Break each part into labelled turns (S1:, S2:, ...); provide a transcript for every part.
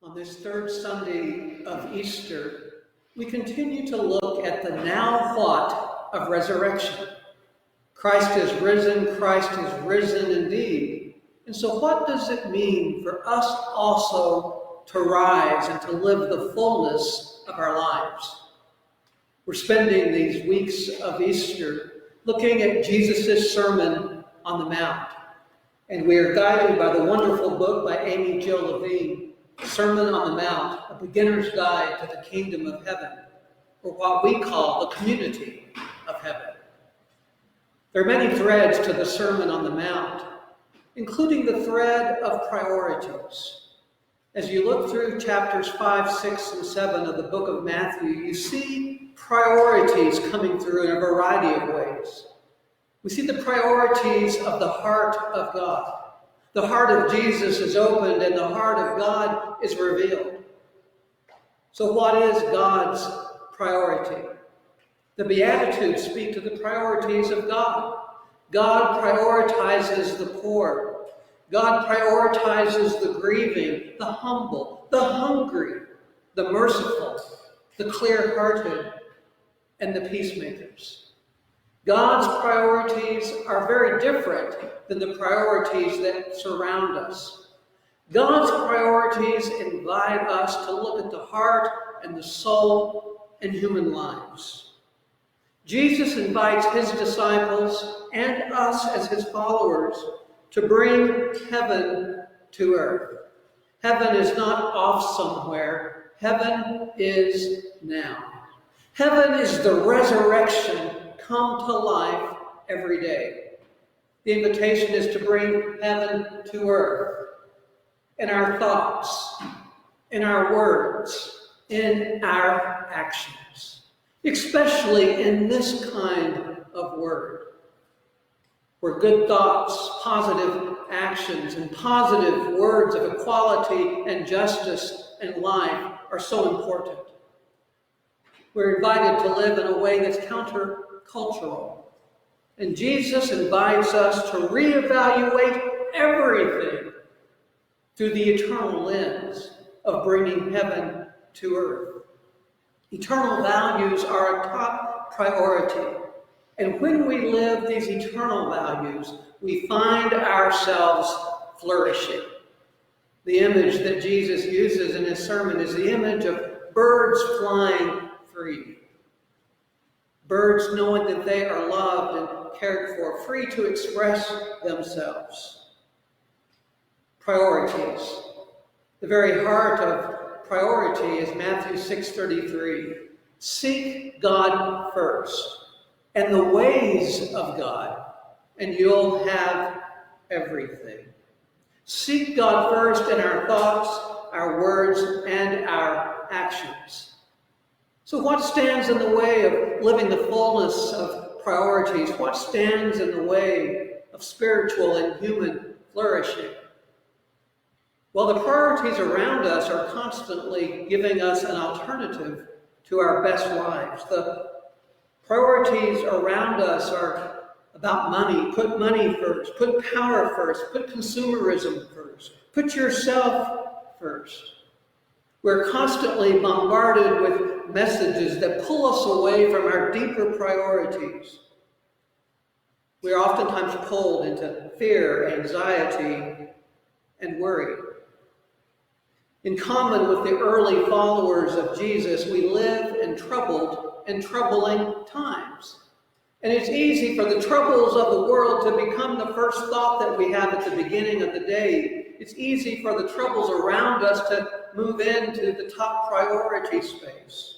S1: On this third Sunday of Easter, we continue to look at the now what of resurrection. Christ is risen indeed. And so what does it mean for us also to rise and to live the fullness of our lives? We're spending these weeks of Easter looking at Jesus' Sermon on the Mount. And we are guided by the wonderful book by Amy Jill Levine, Sermon on the Mount, A Beginner's Guide to the Kingdom of Heaven, or what we call the community of heaven. There are many threads to the Sermon on the Mount, including the thread of priorities. As you look through chapters 5, 6, and 7 of the book of Matthew, you see priorities coming through in a variety of ways. We see the priorities of the heart of God. The heart of Jesus is opened and the heart of God is revealed. So what is God's priority? The Beatitudes speak to the priorities of God. God prioritizes the poor. God prioritizes the grieving, the humble, the hungry, the merciful, the clear-hearted, and the peacemakers. God's priorities are very different than the priorities that surround us. God's priorities invite us to look at the heart and the soul and human lives. Jesus invites his disciples and us as his followers to bring heaven to earth. Heaven is not off somewhere. Heaven is now. Heaven is the resurrection come to life every day. The invitation is to bring heaven to earth in our thoughts, in our words, in our actions, especially in this kind of word, where good thoughts, positive actions, and positive words of equality and justice and life are so important. We're invited to live in a way that's countercultural. And Jesus invites us to reevaluate everything through the eternal lens of bringing heaven to earth. Eternal values are a top priority. And when we live these eternal values, we find ourselves flourishing. The image that Jesus uses in his sermon is the image of birds flying free. Birds knowing that they are loved and cared for, free to express themselves. Priorities. The very heart of priority is Matthew 6:33. Seek God first and the ways of God, and you'll have everything. Seek God first in our thoughts, our words, and our actions. So what stands in the way of living the fullness of priorities? What stands in the way of spiritual and human flourishing? Well, the priorities around us are constantly giving us an alternative to our best lives. The priorities around us are about money. Put money first. Put power first. Put consumerism first. Put yourself first. We're constantly bombarded with messages that pull us away from our deeper priorities. We are oftentimes pulled into fear, anxiety, and worry. In common with the early followers of Jesus, we live in troubled and troubling times. And it's easy for the troubles of the world to become the first thought that we have at the beginning of the day. It's easy for the troubles around us to move into the top priority space.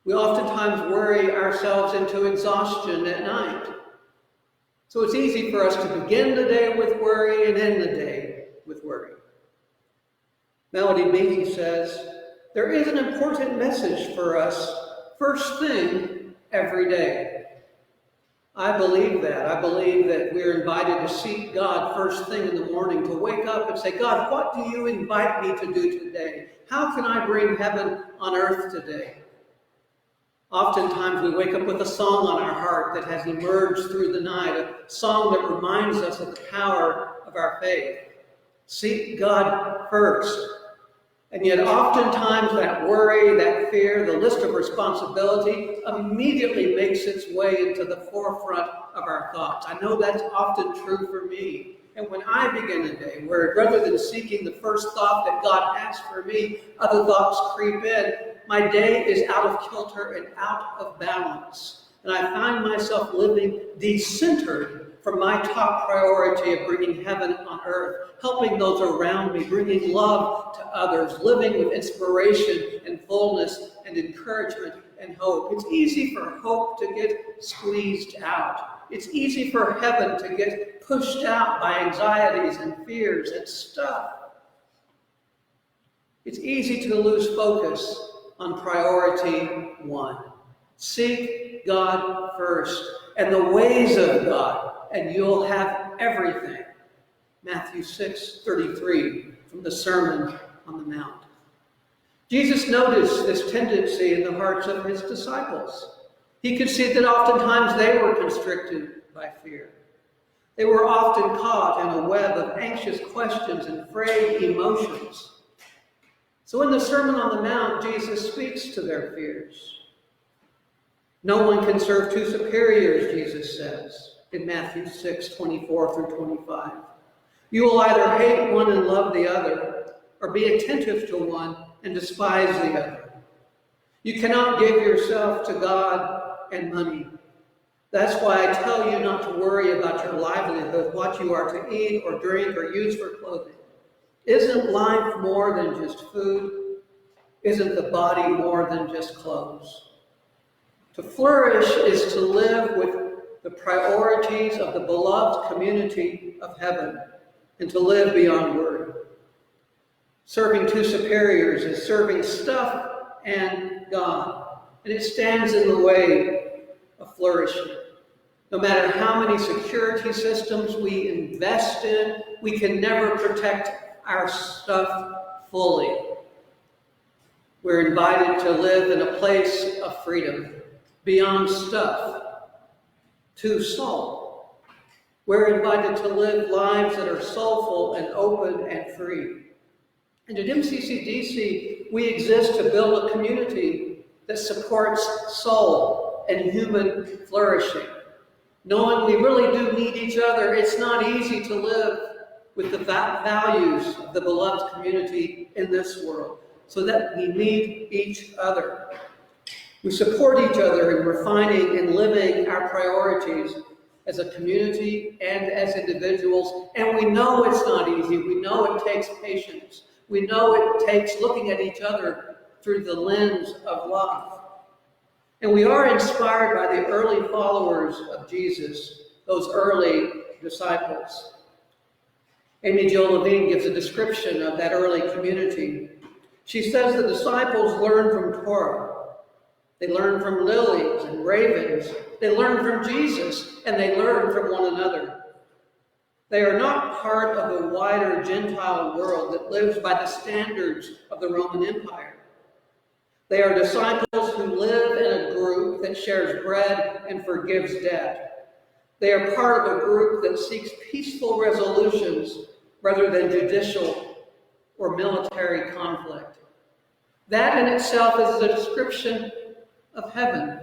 S1: We oftentimes worry ourselves into exhaustion at night. So it's easy for us to begin the day with worry and end the day with worry. Melody Beattie says, there is an important message for us first thing every day. I believe that. I believe that we're invited to seek God first thing in the morning, to wake up and say, God, what do you invite me to do today? How can I bring heaven on earth today? Oftentimes we wake up with a song on our heart that has emerged through the night, a song that reminds us of the power of our faith. Seek God first. And yet oftentimes that worry, that fear, the list of responsibility immediately makes its way into the forefront of our thoughts. I know that's often true for me. And when I begin a day where rather than seeking the first thought that God has for me, other thoughts creep in, my day is out of kilter and out of balance. And I find myself living decentered from my top priority of bringing heaven on earth, helping those around me, bringing love to others, living with inspiration and fullness and encouragement and hope. It's easy for hope to get squeezed out. It's easy for heaven to get pushed out by anxieties and fears and stuff. It's easy to lose focus on priority one. Seek God first and the ways of God, and you'll have everything. Matthew 6:33 from the Sermon on the Mount. Jesus noticed this tendency in the hearts of his disciples. He could see that oftentimes they were constricted by fear. They were often caught in a web of anxious questions and frayed emotions. So in the Sermon on the Mount, Jesus speaks to their fears. No one can serve two superiors, Jesus says in Matthew 6:24-25. You will either hate one and love the other, or be attentive to one and despise the other. You cannot give yourself to God and money. That's why I tell you not to worry about your livelihood, what you are to eat or drink or use for clothing. Isn't life more than just food? Isn't the body more than just clothes? To flourish is to live with the priorities of the beloved community of heaven and to live beyond worry. Serving two superiors is serving stuff and God, and it stands in the way of flourishing. No matter how many security systems we invest in, we can never protect our stuff fully. We're invited to live in a place of freedom, beyond stuff, to soul. We're invited to live lives that are soulful and open and free. And at MCCDC, we exist to build a community that supports soul and human flourishing. Knowing we really do need each other, it's not easy to live with the values of the beloved community in this world, so that we need each other. We support each other in refining and living our priorities as a community and as individuals, and we know it's not easy. We know it takes patience. We know it takes looking at each other through the lens of love. And we are inspired by the early followers of Jesus, those early disciples. Amy Jill Levine gives a description of that early community. She says the disciples learned from Torah. They learned from lilies and ravens. They learned from Jesus, and they learned from one another. They are not part of the wider Gentile world that lives by the standards of the Roman Empire. They are disciples who live in a group that shares bread and forgives debt. They are part of a group that seeks peaceful resolutions rather than judicial or military conflict. That in itself is a description of heaven,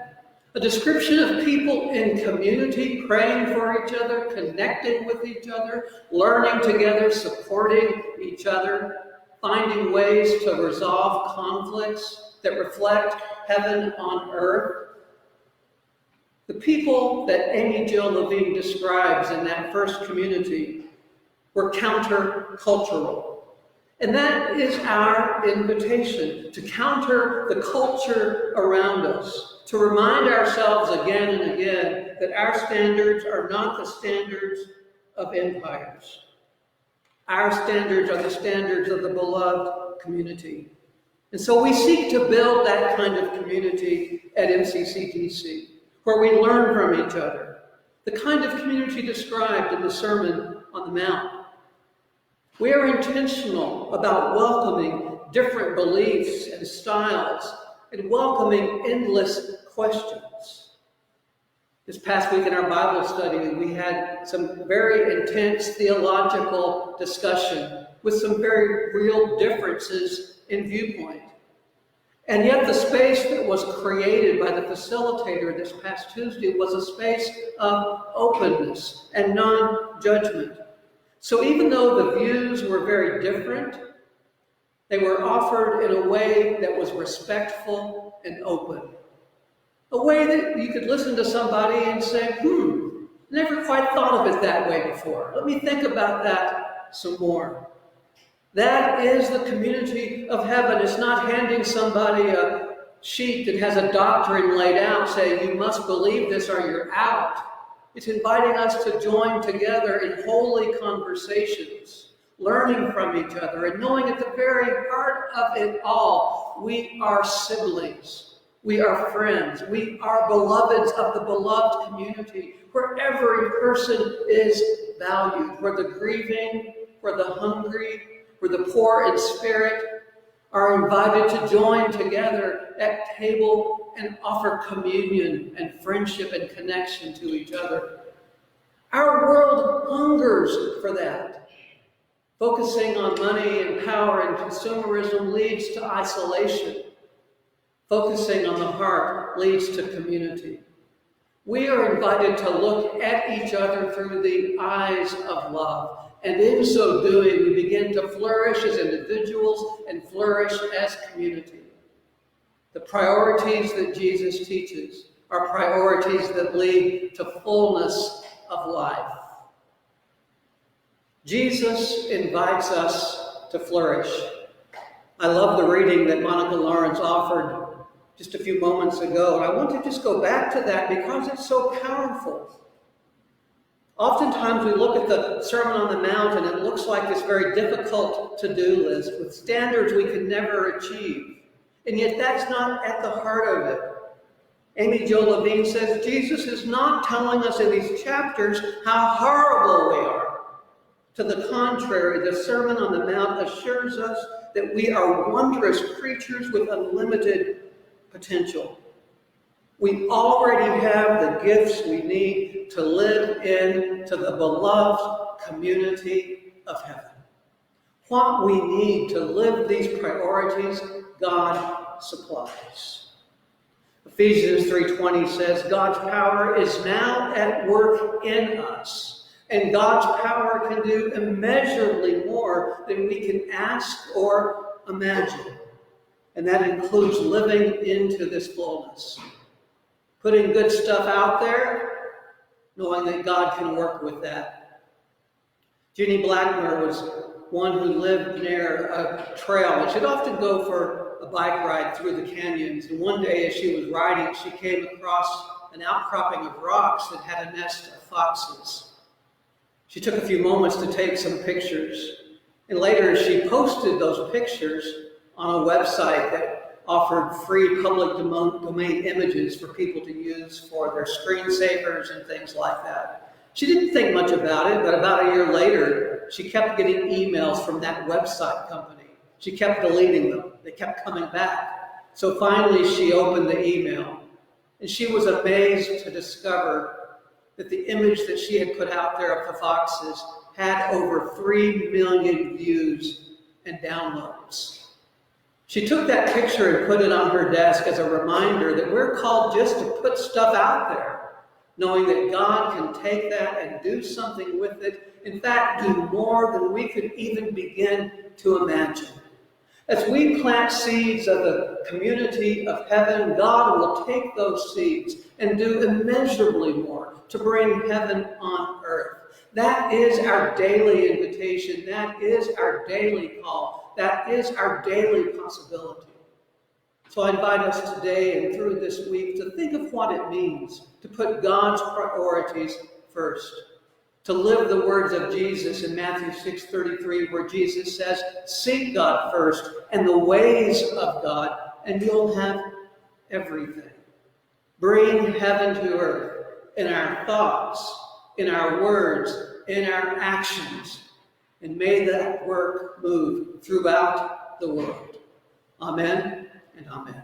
S1: a description of people in community, praying for each other, connecting with each other, learning together, supporting each other, finding ways to resolve conflicts that reflect heaven on earth. The people that Amy Jill Levine describes in that first community were countercultural. And that is our invitation, to counter the culture around us, to remind ourselves again and again that our standards are not the standards of empires. Our standards are the standards of the beloved community. And so we seek to build that kind of community at MCCDC, where we learn from each other, the kind of community described in the Sermon on the Mount. We are intentional about welcoming different beliefs and styles and welcoming endless questions. This past week in our Bible study, we had some very intense theological discussion with some very real differences in viewpoint. And yet the space that was created by the facilitator this past Tuesday was a space of openness and non-judgment. So even though the views were very different, they were offered in a way that was respectful and open. A way that you could listen to somebody and say, never quite thought of it that way before. Let me think about that some more. That is the community of heaven. It's not handing somebody a sheet that has a doctrine laid out saying, you must believe this or you're out. It's inviting us to join together in holy conversations, learning from each other, and knowing at the very heart of it all, we are siblings. We are friends. We are beloveds of the beloved community, where every person is valued, where the grieving, where the hungry, where the poor in spirit are invited to join together at table and offer communion and friendship and connection to each other. Our world hungers for that. Focusing on money and power and consumerism leads to isolation. Focusing on the heart leads to community. We are invited to look at each other through the eyes of love. And in so doing, we begin to flourish as individuals and flourish as community. The priorities that Jesus teaches are priorities that lead to fullness of life. Jesus invites us to flourish. I love the reading that Monica Lawrence offered just a few moments ago, and I want to just go back to that because it's so powerful. Oftentimes we look at the Sermon on the Mount and it looks like this very difficult to-do list with standards we can never achieve. And yet that's not at the heart of it. Amy Jo Levine says Jesus is not telling us in these chapters how horrible we are. To the contrary, the Sermon on the Mount assures us that we are wondrous creatures with unlimited potential. We already have the gifts we need to live into the beloved community of heaven. What we need to live these priorities, God supplies. Ephesians 3:20 says, God's power is now at work in us, and God's power can do immeasurably more than we can ask or imagine. And that includes living into this fullness. Putting good stuff out there, knowing that God can work with that. Jeannie Blackmer was one who lived near a trail, and she'd often go for a bike ride through the canyons. And one day as she was riding, she came across an outcropping of rocks that had a nest of foxes. She took a few moments to take some pictures, and later she posted those pictures on a website that offered free public domain images for people to use for their screensavers and things like that. She didn't think much about it, but about a year later, she kept getting emails from that website company. She kept deleting them. They kept coming back. So finally, she opened the email, and she was amazed to discover that the image that she had put out there of the foxes had over 3 million views and downloads. She took that picture and put it on her desk as a reminder that we're called just to put stuff out there, knowing that God can take that and do something with it. In fact, do more than we could even begin to imagine. As we plant seeds of the community of heaven, God will take those seeds and do immeasurably more to bring heaven on earth. That is our daily invitation. That is our daily call. That is our daily possibility. So I invite us today and through this week to think of what it means to put God's priorities first. To live the words of Jesus in Matthew 6:33, where Jesus says, seek God first and the ways of God, and you'll have everything. Bring heaven to earth in our thoughts, in our words, in our actions. And may that work move throughout the world. Amen and amen.